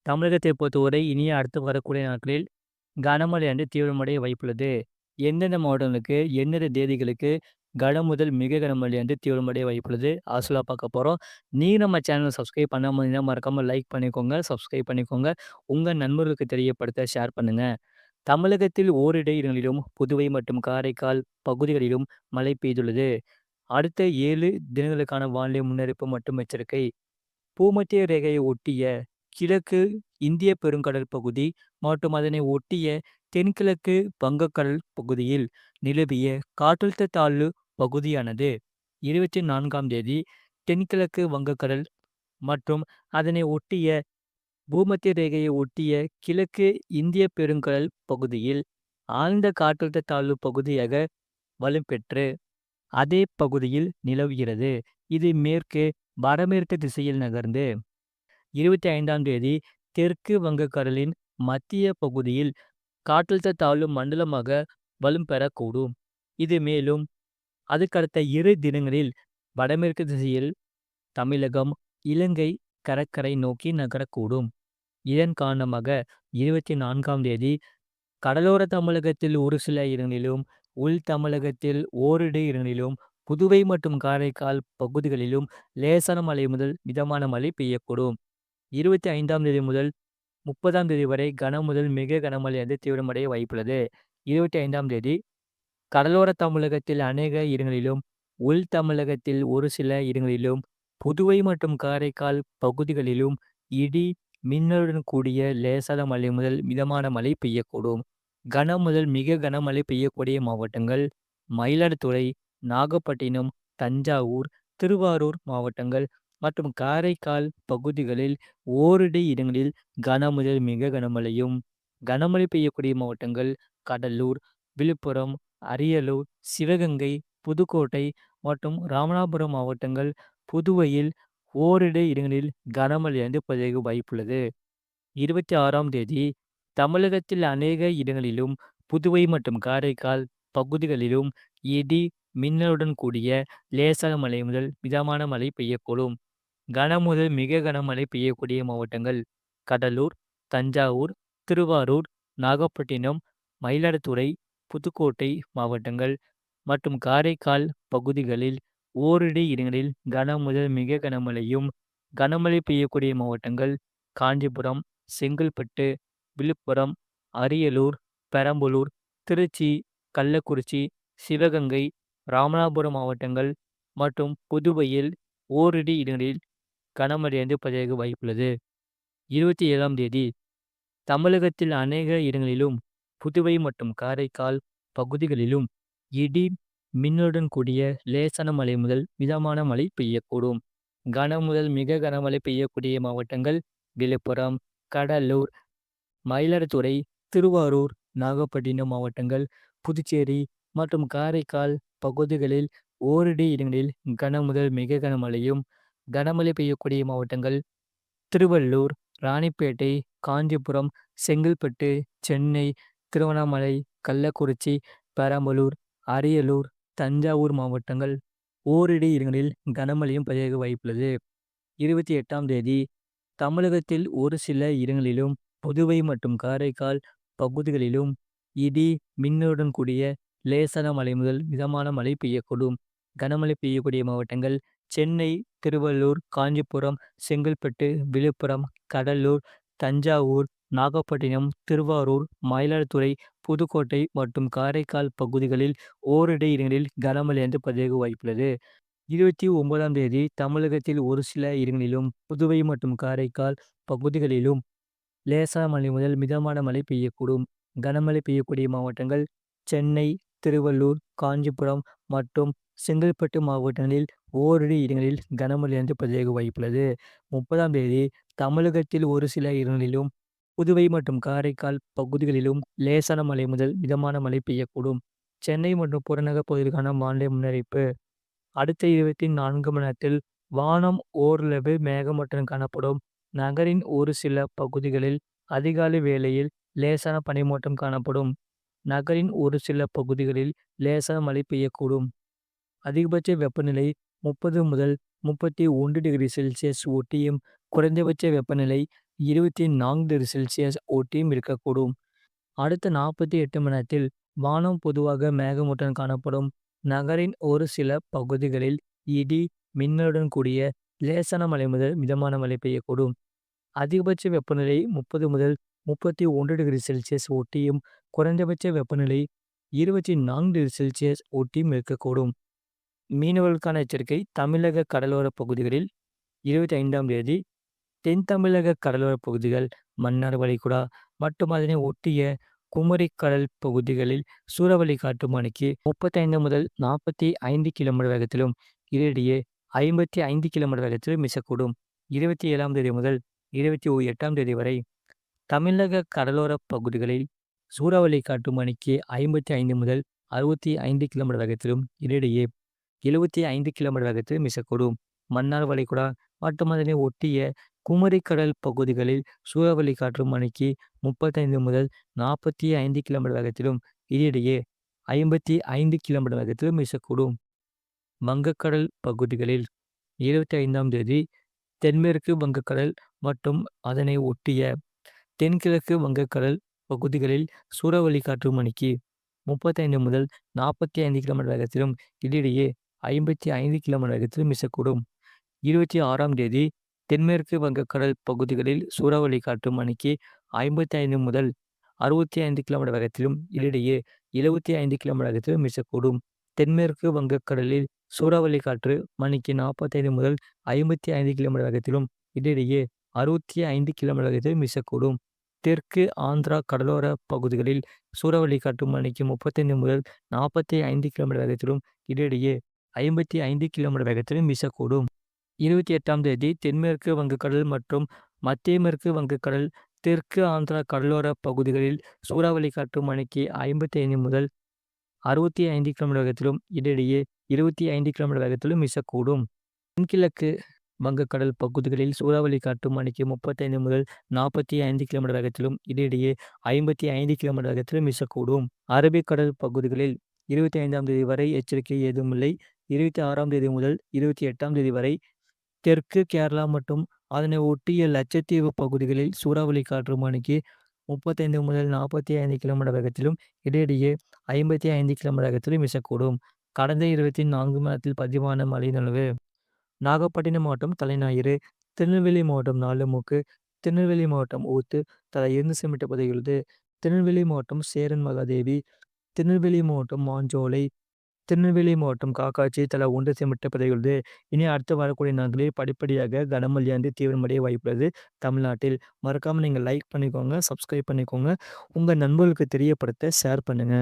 தமிழகத்தை பொறுத்தவரை இனிய அடுத்து வரக்கூடிய நாட்களில் கனமழை தீவிரமடைய வாய்ப்புள்ளது. எந்தெந்த மாவட்டங்களுக்கு, எந்தெந்த தேதிகளுக்கு முதல் மிக கனமழை தீவிரமடைய வாய்ப்புள்ளது. அசலா பார்க்க போறோம். நீங்க நம்ம சேனல சப்ஸ்கிரைப் பண்ணாம இருந்தீங்கன்னா, மறக்காம லைக் பண்ணிக்கோங்க, சப்ஸ்கிரைப் பண்ணிக்கோங்க. உங்க நண்பர்களுக்கு தெரியப்படுத்த ஷேர் பண்ணுங்க. தமிழகத்தில் ஓரிரு இடங்களிலும், புதுவை மற்றும் காரைக்கால் பகுதிகளிலும் மழை பெய்துள்ளது. அடுத்த 7 தினங்களுக்கான வானிலை முன்னறிவிப்பு மற்றும் எச்சரிக்கை. பூமத்திய ரேகையை ஒட்டிய கிழக்கு இந்திய பெருங்கடல் பகுதி மற்றும் அதனை ஒட்டிய தென்கிழக்கு வங்கக்கடல் பகுதியில் நிலவிய காற்றழுத்த தாழ்வு பகுதியானது 24ஆம் தேதி தென்கிழக்கு வங்கக்கடல் மற்றும் அதனை ஒட்டிய பூமத்திய ரேகையை ஒட்டிய கிழக்கு இந்திய பெருங்கடல் பகுதியில் ஆழ்ந்த காற்றழுத்த தாழ்வு பகுதியாக வலுப்பெற்று அதே பகுதியில் நிலவுகிறது. இது மேற்கு வடமேற்கு திசையில் நகர்ந்து 25ஆம் தேதி தெற்கு வங்கக்கடலின் மத்திய பகுதியில் காற்றழுத்த தாழ்வு மண்டலமாக வலும் பெறக்கூடும். இது மேலும் அதுக்கடுத்த 2 தினங்களில் வடமேற்கு திசையில் தமிழகம், இலங்கை கடற்கரை நோக்கி நகரக்கூடும். இதன் காரணமாக 24ஆம் தேதி கடலோர தமிழகத்தில் ஒரு சில இடங்களிலும், உள் தமிழகத்தில் ஓரிரு இடங்களிலும், புதுவை மற்றும் காரைக்கால் பகுதிகளிலும் லேசான மழை முதல் மிதமான மழை பெய்யக்கூடும். 25ஆம் தேதி முதல் 30ஆம் தேதி வரை முதல் மிக கனமழை தீவிரமடைய வாய்ப்புள்ளது. 25ஆம் தேதி கடலோர தமிழகத்தில் அநேக இடங்களிலும், உள் தமிழகத்தில் ஒரு சில இடங்களிலும், புதுவை மற்றும் காரைக்கால் பகுதிகளிலும் இடி, மின்னலுடன் கூடிய லேசான மழை முதல் மிதமான மழை பெய்யக்கூடும். முதல் மிக கனமழை பெய்யக்கூடிய மாவட்டங்கள் மயிலாடுதுறை, நாகப்பட்டினம், தஞ்சாவூர், திருவாரூர் மாவட்டங்கள் மற்றும் காரைக்கால் பகுதிகளில் ஓரிரு இடங்களில் முதல் மிக கனமழையும், கனமழை பெய்யக்கூடிய மாவட்டங்கள் கடலூர், விழுப்புரம், அரியலூர், சிவகங்கை, புதுக்கோட்டை மற்றும் ராமநாதபுரம் மாவட்டங்கள். புதுவையில் ஓரிரு இடங்களில் கனமழை பதிவாக வாய்ப்புள்ளது. 26ஆம் தேதி தமிழகத்தில் அநேக இடங்களிலும், புதுவை மற்றும் காரைக்கால் பகுதிகளிலும் இடி, மின்னலுடன் கூடிய லேசான மழை முதல் மிதமான மழை பெய்யக்கூடும். முதல் மிக கனமழை பெய்யக்கூடிய மாவட்டங்கள் கடலூர், தஞ்சாவூர், திருவாரூர், நாகப்பட்டினம், மயிலாடுதுறை, புதுக்கோட்டை மாவட்டங்கள் மற்றும் காரைக்கால் பகுதிகளில் ஓரிரு இடங்களில் முதல் மிக கனமழையும், கனமழை பெய்யக்கூடிய மாவட்டங்கள் காஞ்சிபுரம், செங்கல்பட்டு, விழுப்புரம், அரியலூர், பெரம்பலூர், திருச்சி, கள்ளக்குறிச்சி, சிவகங்கை, ராமநாதபுரம் மாவட்டங்கள் மற்றும் புதுவையில் ஓரிரு இடங்களில் கனமழை பதிவாக வாய்ப்புள்ளது. 27ஆம் தேதி தமிழகத்தில் அநேக இடங்களிலும், புதுவை மற்றும் காரைக்கால் பகுதிகளிலும் இடி, மின்னலுடன் கூடிய லேசான மழை முதல் மிதமான மழை பெய்யக்கூடும். முதல் மிக கனமழை பெய்யக்கூடிய மாவட்டங்கள் விழுப்புரம், கடலூர், மயிலாடுதுறை, திருவாரூர், நாகப்பட்டினம் மாவட்டங்கள், புதுச்சேரி மற்றும் காரைக்கால் பகுதிகளில் ஓரிரு இடங்களில் முதல் மிக கனமழையும், கனமழை பெய்யக்கூடிய மாவட்டங்கள் திருவள்ளூர், ராணிப்பேட்டை, காஞ்சிபுரம், செங்கல்பட்டு, சென்னை, திருவண்ணாமலை, கள்ளக்குறிச்சி, பெரம்பலூர், அரியலூர், தஞ்சாவூர் மாவட்டங்கள். ஓரிரு இடங்களில் கனமழையும் பதிவாக வாய்ப்புள்ளது. 28ஆம் தேதி தமிழகத்தில் ஒரு சில இடங்களிலும், புதுவை மற்றும் காரைக்கால் பகுதிகளிலும் இடி, மின்னலுடன் கூடிய லேசான மழை முதல் மிதமான மழை பெய்யக்கூடும். கனமழை பெய்யக்கூடிய மாவட்டங்கள் சென்னை, திருவள்ளூர், காஞ்சிபுரம், செங்கல்பட்டு, விழுப்புரம், கடலூர், தஞ்சாவூர், நாகப்பட்டினம், திருவாரூர், மயிலாடுதுறை, புதுக்கோட்டை மற்றும் காரைக்கால் பகுதிகளில் ஓரிரு இடங்களில் கனமழை பதிவாக வாய்ப்புள்ளது. 29ஆம் தேதி தமிழகத்தில் ஒரு சில இடங்களிலும், புதுவை மற்றும் காரைக்கால் பகுதிகளிலும் லேசான மழை முதல் மிதமான மழை பெய்யக்கூடும். கனமழை பெய்யக்கூடிய மாவட்டங்கள் சென்னை, திருவள்ளூர், காஞ்சிபுரம் மற்றும் செங்கல்பட்டு மாவட்டங்களில் ஓரிரு இடங்களில் கனமழை பதிவாக வாய்ப்புள்ளது. 30ஆம் தேதி தமிழகத்தில் ஒரு சில இடங்களிலும், புதுவை மற்றும் காரைக்கால் பகுதிகளிலும் லேசான மழை முதல் மிதமான மழை பெய்யக்கூடும். சென்னை மற்றும் புறநகர் பகுதிகளுக்கான வானிலை முன்னறிவிப்பு. அடுத்த 24 மணி நேரத்தில் வானம் ஓரளவு மேகமூட்டத்துடன் காணப்படும். நகரின் ஒரு சில பகுதிகளில் அதிகாலை வேளையில் லேசான பனிமூட்டம் காணப்படும். நகரின் ஒரு சில பகுதிகளில் லேசான மழை பெய்யக்கூடும். அதிகபட்ச வெப்பநிலை 30 முதல் 31 டிகிரி செல்சியஸ் ஒட்டியும், குறைந்தபட்ச வெப்பநிலை 24°C ஒட்டியும் இருக்கக்கூடும். அடுத்த 48 மணி நேரத்தில் வானம் பொதுவாக மேகமூட்டத்துடன் காணப்படும். நகரின் ஒரு சில பகுதிகளில் இடி, மின்னலுடன் கூடிய லேசான மழை முதல் மிதமான மழை பெய்யக்கூடும். அதிகபட்ச வெப்பநிலை 30 முதல் 31°C ஒட்டியும், குறைந்தபட்ச வெப்பநிலை 24°C ஒட்டியும் இருக்கக்கூடும். மீனவர்களுக்கான எச்சரிக்கை: தமிழக கடலோர பகுதிகளில் 25ஆம் தேதி தென் தமிழக கடலோர பகுதிகள், மன்னார் வளைகுடா மற்றும் அதனை ஒட்டிய குமரி கடல் பகுதிகளில் சூறாவளி காற்று மணிக்கு 35 முதல் 45 கிலோமீட்டர் வேகத்திலும், இடையிடையே 55 கிலோமீட்டர் வேகத்திலும் வீசக்கூடும். 27ஆம் தேதி முதல் 28ஆம் தேதி வரை தமிழக கடலோர பகுதிகளில் சூறாவளி காற்று மணிக்கு 55 முதல் 65 கிலோமீட்டர் வேகத்திலும், இடையிடையே 75 கிலோமீட்டர் வேகத்திலும் வீசக்கூடும். மன்னார் வளைகுடா மற்றும் அதனை ஒட்டிய குமரி கடல் பகுதிகளில் சூறாவளி காற்று மணிக்கு 35 முதல் 45 கிலோமீட்டர் வேகத்திலும், இடையிடையே 55 கிலோமீட்டர் வேகத்திலும் வீசக்கூடும். வங்கக்கடல் பகுதிகளில் 25ஆம் தேதி தென்மேற்கு வங்கக்கடல் மற்றும் அதனை ஒட்டிய தென்கிழக்கு வங்கக்கடல் பகுதிகளில் சூறாவளி காற்று மணிக்கு 35 முதல் 45 கிலோமீட்டர் வேகத்திலும், இடையிடையே 55 கிலோமீட்டர் வேகத்திலும் வீசக்கூடும். 26ஆம் தேதி தென்மேற்கு வங்கக்கடல் பகுதிகளில் சூறாவளி காற்று மணிக்கு 55 முதல் 65 கிலோமீட்டர் வேகத்திலும், இடையிடையே 75 கிலோமீட்டர் வேகத்திலும் வீசக்கூடும். தென்மேற்கு வங்கக்கடலில் சூறாவளி காற்று மணிக்கு 45 முதல் 55 கிலோமீட்டர் வேகத்திலும், இடையிடையே 65 கிலோமீட்டர் வேகத்திலும் வீசக்கூடும். தெற்கு ஆந்திரா கடலோர பகுதிகளில் சூறாவளி காற்று மணிக்கு 35 முதல் 45 கிலோமீட்டர் வேகத்திலும், இடையிடையே 55 கிலோமீட்டர் வேகத்திலும் வீசக்கூடும். 28ஆம் தேதி தென்மேற்கு வங்கக்கடல் மற்றும் மத்திய மேற்கு வங்கக்கடல், தெற்கு ஆந்திரா கடலோர பகுதிகளில் சூறாவளி காற்று மணிக்கு 55 முதல் 65 கிலோமீட்டர் வேகத்திலும், இடையிடையே 25 கிலோமீட்டர் வேகத்திலும் வீசக்கூடும். தென்கிழக்கு வங்கக்கடல் பகுதிகளில் சூறாவளி காற்று மணிக்கு 35 முதல் 45 கிலோமீட்டர் வேகத்திலும், இடையிடையே 55 கிலோமீட்டர் வேகத்திலும் வீசக்கூடும். அரபிக்கடல் பகுதிகளில் 25ஆம் தேதி வரை எச்சரிக்கை ஏதுமில்லை. 26ஆம் தேதி முதல் 28ஆம் தேதி வரை தெற்கு கேரளா மற்றும் அதனை ஒட்டிய லட்சத்தீவு பகுதிகளில் சூறாவளி காற்று மணிக்கு 35 முதல் 45 கிலோமீட்டர் வேகத்திலும், இடையிடையே 55 கிலோமீட்டர் வேகத்திலும் வீசக்கூடும். கடந்த 24 மணி நேரத்தில் பதிவான மழையின் அளவு: நாகப்பட்டினம் மாவட்டம் தலைஞாயிறு, திருநெல்வேலி மாவட்டம் நாலுமுக்கு, திருநெல்வேலி மாவட்டம் ஊத்து தலா 2 சென்டிமீட்டர் பதிவாகியுள்ளது. திருநெல்வேலி மாவட்டம் சேரன் மகாதேவி, திருநெல்வேலி மாவட்டம் மாஞ்சோலை, திருநெல்வேலி மாவட்டம் காக்காட்சி தலா 1 சென்டிமீட்டர் பதிவாகியுள்ளது. இனி அடுத்து வரக்கூடிய நாட்களில் படிப்படியாக கனமழையானது தீவிரமடைய வாய்ப்புள்ளது தமிழ்நாட்டில். மறக்காம நீங்க லைக் பண்ணிக்கோங்க, சப்ஸ்கிரைப் பண்ணிக்கோங்க. உங்க நண்பர்களுக்கு தெரியப்படுத்த ஷேர் பண்ணுங்க.